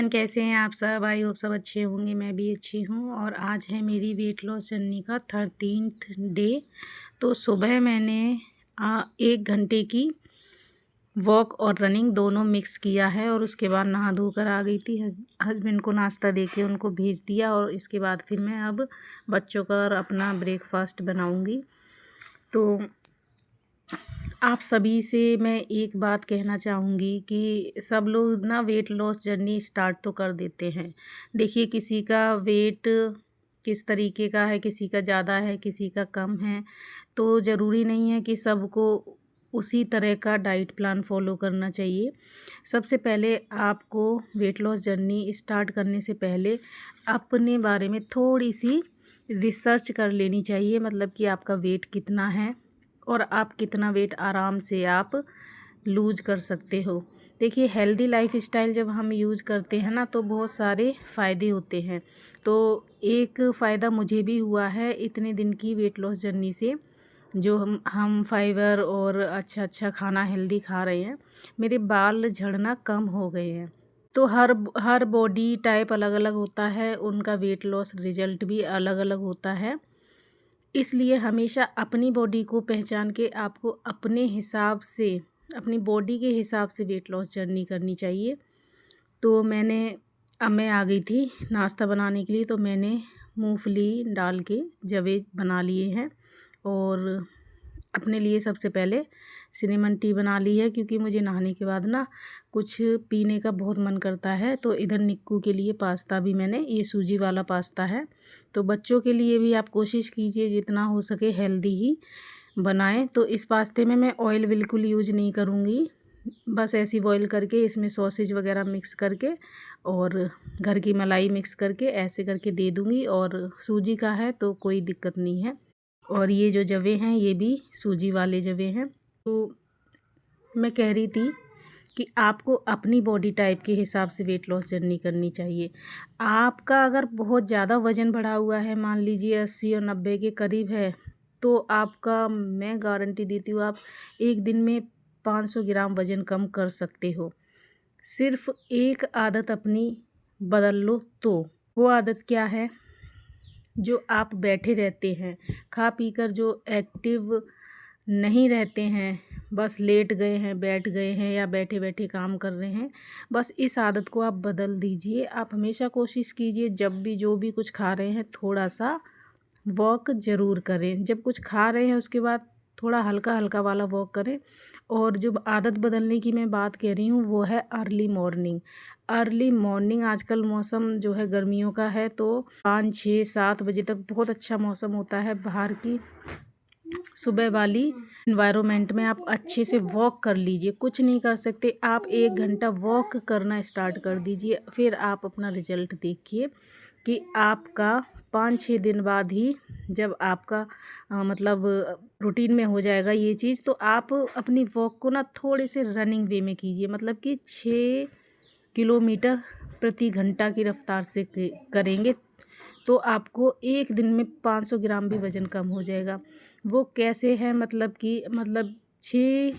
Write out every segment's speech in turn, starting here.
Everyone, कैसे हैं आप सब। आई होप सब अच्छे होंगे। मैं भी अच्छी हूँ। और आज है मेरी वेट लॉस जर्नी का 13th डे। तो सुबह मैंने 1 घंटे की वॉक और रनिंग दोनों मिक्स किया है और उसके बाद नहा धोकर आ गई थी। हस्बैंड को नाश्ता देके उनको भेज दिया और इसके बाद फिर मैं अब बच्चों का और अपना ब्रेकफास्ट बनाऊँगी। तो आप सभी से मैं एक बात कहना चाहूँगी कि सब लोग ना वेट लॉस जर्नी स्टार्ट तो कर देते हैं। देखिए, किसी का वेट किस तरीके का है, किसी का ज़्यादा है, किसी का कम है। तो ज़रूरी नहीं है कि सबको उसी तरह का डाइट प्लान फॉलो करना चाहिए। सबसे पहले आपको वेट लॉस जर्नी स्टार्ट करने से पहले अपने बारे में थोड़ी सी रिसर्च कर लेनी चाहिए। मतलब कि आपका वेट कितना है और आप कितना वेट आराम से आप लूज कर सकते हो। देखिए, हेल्दी लाइफ स्टाइल जब हम यूज़ करते हैं ना तो बहुत सारे फ़ायदे होते हैं। तो एक फ़ायदा मुझे भी हुआ है इतने दिन की वेट लॉस जर्नी से। जो हम फाइबर और अच्छा खाना हेल्दी खा रहे हैं, मेरे बाल झड़ना कम हो गए हैं। तो हर बॉडी टाइप अलग अलग होता है, उनका वेट लॉस रिजल्ट भी अलग अलग होता है। इसलिए हमेशा अपनी बॉडी को पहचान के आपको अपने हिसाब से, अपनी बॉडी के हिसाब से वेट लॉस जर्नी करनी चाहिए। तो अब मैं आ गई थी नाश्ता बनाने के लिए। तो मैंने मूंगफली डाल के जवे बना लिए हैं और अपने लिए सबसे पहले सिनेमन टी बना ली है, क्योंकि मुझे नहाने के बाद ना कुछ पीने का बहुत मन करता है। तो इधर निक्कू के लिए पास्ता भी मैंने, ये सूजी वाला पास्ता है। तो बच्चों के लिए भी आप कोशिश कीजिए जितना हो सके हेल्दी ही बनाएं। तो इस पास्ते में मैं ऑयल बिल्कुल यूज नहीं करूँगी, बस ऐसी बॉईल करके इसमें सॉसेज वगैरह मिक्स करके और घर की मलाई मिक्स करके ऐसे करके दे दूँगी। और सूजी का है तो कोई दिक्कत नहीं है। और ये जो जवे हैं ये भी सूजी वाले जवे हैं। तो मैं कह रही थी कि आपको अपनी बॉडी टाइप के हिसाब से वेट लॉस जर्नी करनी चाहिए। आपका अगर बहुत ज़्यादा वज़न बढ़ा हुआ है, मान लीजिए 80 और 90 के करीब है, तो आपका मैं गारंटी देती हूँ आप एक दिन में 500 ग्राम वज़न कम कर सकते हो। सिर्फ एक आदत अपनी बदल लो। तो वो आदत क्या है? जो आप बैठे रहते हैं, खा पी कर जो एक्टिव नहीं रहते हैं, बस लेट गए हैं, बैठ गए हैं या बैठे बैठे काम कर रहे हैं, बस इस आदत को आप बदल दीजिए। आप हमेशा कोशिश कीजिए जब भी जो भी कुछ खा रहे हैं थोड़ा सा वॉक ज़रूर करें। जब कुछ खा रहे हैं उसके बाद थोड़ा हल्का हल्का वाला वॉक करें। और जो आदत बदलने की मैं बात कह रही हूँ वो है अर्ली मॉर्निंग। अर्ली मॉर्निंग आजकल मौसम जो है गर्मियों का है, तो 5 6 7 बजे तक बहुत अच्छा मौसम होता है। बाहर की सुबह वाली इन्वायरमेंट में आप अच्छे से वॉक कर लीजिए। कुछ नहीं कर सकते, आप 1 घंटा वॉक करना स्टार्ट कर दीजिए। फिर आप अपना रिजल्ट देखिए कि आपका 5 6 दिन बाद ही जब आपका मतलब रूटीन में हो जाएगा ये चीज़, तो आप अपनी वॉक को ना थोड़े से रनिंग वे में कीजिए। मतलब कि 6 किलोमीटर प्रति घंटा की रफ्तार से करेंगे तो आपको एक दिन में 500 ग्राम भी वज़न कम हो जाएगा। वो कैसे है? मतलब कि 6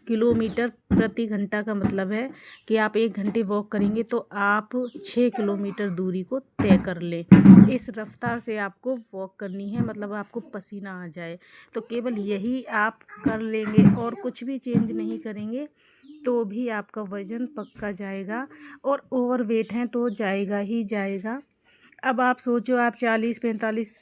किलोमीटर प्रति घंटा का मतलब है कि आप 1 घंटे वॉक करेंगे तो आप 6 किलोमीटर दूरी को तय कर लें। इस रफ्तार से आपको वॉक करनी है, मतलब आपको पसीना आ जाए। तो केवल यही आप कर लेंगे और कुछ भी चेंज नहीं करेंगे तो भी आपका वज़न पक्का जाएगा। और ओवर वेट हैं तो जाएगा ही जाएगा। अब आप सोचो, आप 40 45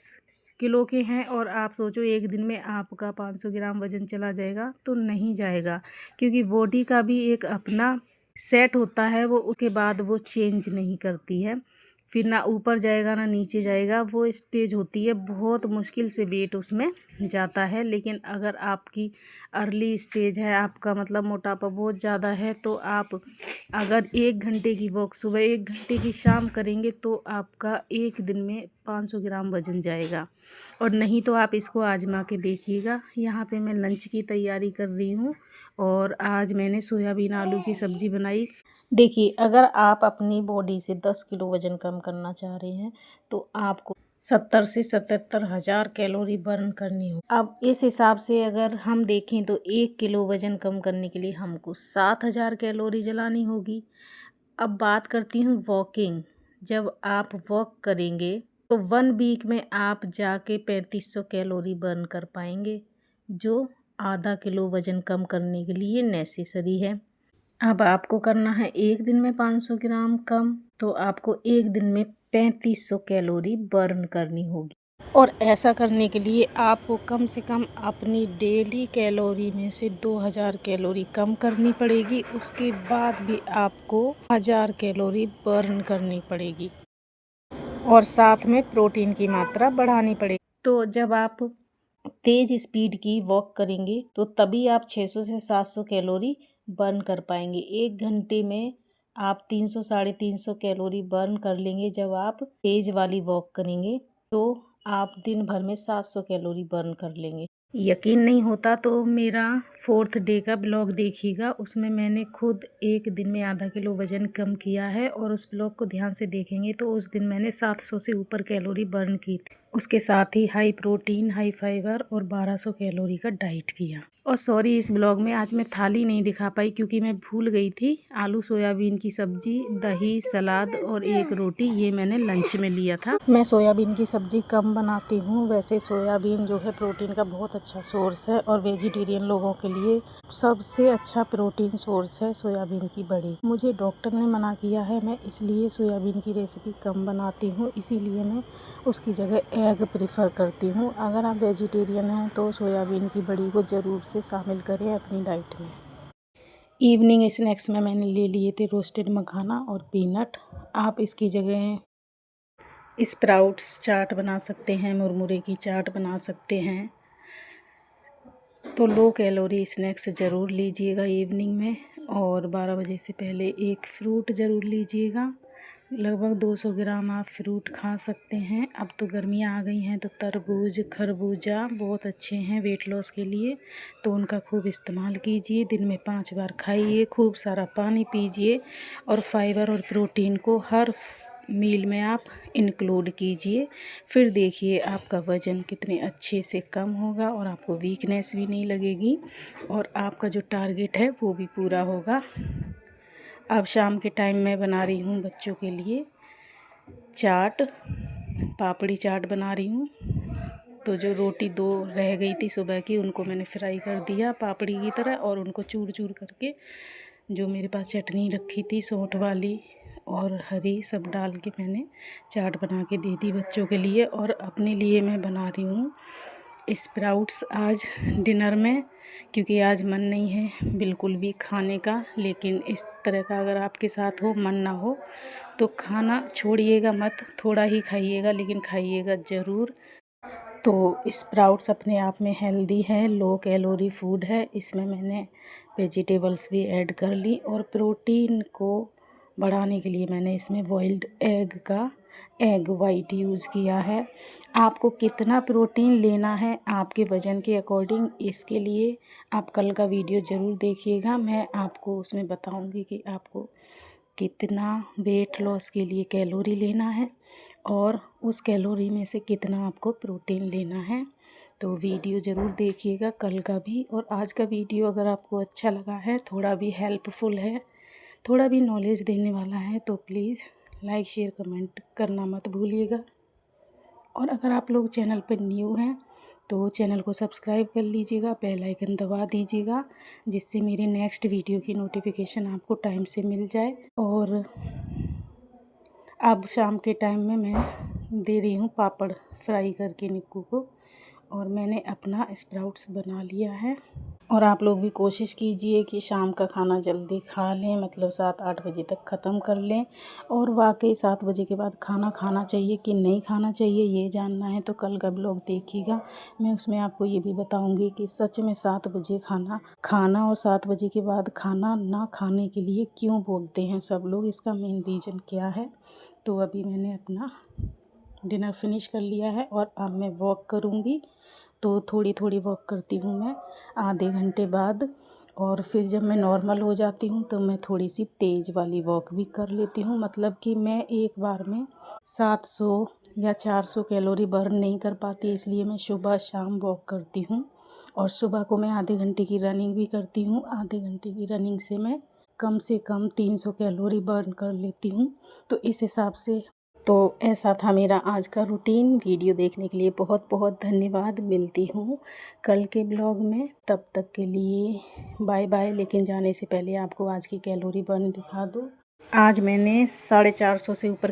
किलो के हैं और आप सोचो एक दिन में आपका 500 ग्राम वज़न चला जाएगा, तो नहीं जाएगा। क्योंकि बॉडी का भी एक अपना सेट होता है, वो उसके बाद वो चेंज नहीं करती है। फिर ना ऊपर जाएगा ना नीचे जाएगा, वो स्टेज होती है। बहुत मुश्किल से वेट उसमें जाता है। लेकिन अगर आपकी अर्ली स्टेज है, आपका मतलब मोटापा बहुत ज़्यादा है, तो आप अगर 1 घंटे की वॉक सुबह 1 घंटे की शाम करेंगे तो आपका एक दिन में 500 ग्राम वज़न जाएगा। और नहीं तो आप इसको आजमा के देखिएगा। यहाँ पे मैं लंच की तैयारी कर रही हूँ और आज मैंने सोयाबीन आलू की सब्ज़ी बनाई। देखिए, अगर आप अपनी बॉडी से 10 किलो वज़न कम करना चाह रहे हैं तो आपको 70 से 77 हज़ार कैलोरी बर्न करनी हो। अब इस हिसाब से अगर हम देखें तो 1 किलो वज़न कम करने के लिए हमको 7 हज़ार कैलोरी जलानी होगी। अब बात करती हूँ वॉकिंग। जब आप वॉक करेंगे तो 1 वीक में आप जाके 3500 कैलोरी बर्न कर पाएंगे, जो आधा किलो वज़न कम करने के लिए नेसेसरी है। अब आपको करना है एक दिन में 500 ग्राम कम, तो आपको एक दिन में 3500 कैलोरी बर्न करनी होगी। और ऐसा करने के लिए आपको कम से कम अपनी डेली कैलोरी में से 2000 कैलोरी कम करनी पड़ेगी। उसके बाद भी आपको 1000 कैलोरी बर्न करनी पड़ेगी और साथ में प्रोटीन की मात्रा बढ़ानी पड़ेगी। तो जब आप तेज़ स्पीड की वॉक करेंगे तो तभी आप 600 से 700 कैलोरी बर्न कर पाएंगे। 1 घंटे में आप 300 साढ़े 300 कैलोरी बर्न कर लेंगे। जब आप तेज़ वाली वॉक करेंगे तो आप दिन भर में 700 कैलोरी बर्न कर लेंगे। यकीन नहीं होता तो मेरा 4th डे का ब्लॉग देखिएगा, उसमें मैंने खुद एक दिन में आधा किलो वज़न कम किया है और उस ब्लॉग को ध्यान से देखेंगे तो उस दिन मैंने 700 से ऊपर कैलोरी बर्न की थी। उसके साथ ही हाई प्रोटीन, हाई फाइबर और 1200 कैलोरी का डाइट किया। और सॉरी, इस ब्लॉग में आज मैं थाली नहीं दिखा पाई क्योंकि मैं भूल गई थी। आलू सोयाबीन की सब्ज़ी, दही, सलाद और एक रोटी, ये मैंने लंच में लिया था। मैं सोयाबीन की सब्ज़ी कम बनाती हूँ। वैसे सोयाबीन जो है प्रोटीन का बहुत अच्छा सोर्स है और वेजिटेरियन लोगों के लिए सबसे अच्छा प्रोटीन सोर्स है सोयाबीन की बड़ी। मुझे डॉक्टर ने मना किया है, मैं इसलिए सोयाबीन की रेसिपी कम बनाती हूँ, इसीलिए मैं उसकी जगह एग प्रेफर करती हूँ। अगर आप वेजिटेरियन हैं तो सोयाबीन की बड़ी को ज़रूर से शामिल करें अपनी डाइट में। इवनिंग स्नैक्स में मैंने ले लिए थे रोस्टेड मखाना और पीनट। आप इसकी जगह स्प्राउट्स चाट बना सकते हैं, मुरमुरे की चाट बना सकते हैं। तो लो कैलोरी स्नैक्स ज़रूर लीजिएगा इवनिंग में। और 12 बजे से पहले एक फ्रूट ज़रूर लीजिएगा। लगभग 200 ग्राम आप फ्रूट खा सकते हैं। अब तो गर्मियाँ आ गई हैं तो तरबूज, खरबूजा बहुत अच्छे हैं वेट लॉस के लिए, तो उनका खूब इस्तेमाल कीजिए। दिन में 5 बार खाइए, खूब सारा पानी पीजिए और फाइबर और प्रोटीन को हर मील में आप इंक्लूड कीजिए। फिर देखिए आपका वज़न कितने अच्छे से कम होगा और आपको वीकनेस भी नहीं लगेगी और आपका जो टारगेट है वो भी पूरा होगा। अब शाम के टाइम मैं बना रही हूँ बच्चों के लिए चाट, पापड़ी चाट बना रही हूँ। तो जो रोटी 2 रह गई थी सुबह की, उनको मैंने फ्राई कर दिया पापड़ी की तरह और उनको चूर चूर करके जो मेरे पास चटनी रखी थी सौंठ वाली और हरी, सब डाल के मैंने चाट बना के दे दी बच्चों के लिए। और अपने लिए मैं बना रही हूँ स्प्राउट्स आज डिनर में, क्योंकि आज मन नहीं है बिल्कुल भी खाने का। लेकिन इस तरह का अगर आपके साथ हो, मन ना हो, तो खाना छोड़िएगा मत, थोड़ा ही खाइएगा लेकिन खाइएगा ज़रूर। तो स्प्राउट्स अपने आप में हेल्दी है, लो कैलोरी फूड है। इसमें मैंने वेजिटेबल्स भी ऐड कर ली और प्रोटीन को बढ़ाने के लिए मैंने इसमें बॉइल्ड एग का एग वाइट यूज़ किया है। आपको कितना प्रोटीन लेना है आपके वज़न के अकॉर्डिंग, इसके लिए आप कल का वीडियो ज़रूर देखिएगा। मैं आपको उसमें बताऊंगी कि आपको कितना वेट लॉस के लिए कैलोरी लेना है और उस कैलोरी में से कितना आपको प्रोटीन लेना है। तो वीडियो ज़रूर देखिएगा कल का भी। और आज का वीडियो अगर आपको अच्छा लगा है, थोड़ा भी हेल्पफुल है, थोड़ा भी नॉलेज देने वाला है, तो प्लीज़ लाइक शेयर कमेंट करना मत भूलिएगा। और अगर आप लोग चैनल पर न्यू हैं तो चैनल को सब्सक्राइब कर लीजिएगा, बेल आइकन दबा दीजिएगा, जिससे मेरे नेक्स्ट वीडियो की नोटिफिकेशन आपको टाइम से मिल जाए। और अब शाम के टाइम में मैं दे रही हूँ पापड़ फ्राई करके निक्कू को, और मैंने अपना स्प्राउट्स बना लिया है। और आप लोग भी कोशिश कीजिए कि शाम का खाना जल्दी खा लें, मतलब 7-8 बजे तक ख़त्म कर लें। और वाकई 7 बजे के बाद खाना खाना चाहिए कि नहीं खाना चाहिए, ये जानना है तो कल का ब्लॉग देखिएगा। मैं उसमें आपको ये भी बताऊंगी कि सच में 7 बजे खाना खाना और 7 बजे के बाद खाना ना खाने के लिए क्यों बोलते हैं सब लोग, इसका मेन रीज़न क्या है। तो अभी मैंने अपना डिनर फिनिश कर लिया है और अब मैं वॉक करूँगी। तो थोड़ी थोड़ी वॉक करती हूँ मैं आधे घंटे बाद, और फिर जब मैं नॉर्मल हो जाती हूँ तो मैं थोड़ी सी तेज़ वाली वॉक भी कर लेती हूँ। मतलब कि मैं एक बार में 700 या 400 कैलोरी बर्न नहीं कर पाती, इसलिए मैं सुबह शाम वॉक करती हूँ। और सुबह को मैं आधे घंटे की रनिंग भी करती हूँ। आधे घंटे की रनिंग से मैं कम से कम 300 कैलोरी बर्न कर लेती हूँ। तो इस हिसाब से तो ऐसा था मेरा आज का रूटीन। वीडियो देखने के लिए बहुत बहुत धन्यवाद। मिलती हूँ कल के ब्लॉग में, तब तक के लिए बाय बाय। लेकिन जाने से पहले आपको आज की कैलोरी बर्न दिखा दूँ। आज मैंने 450 से ऊपर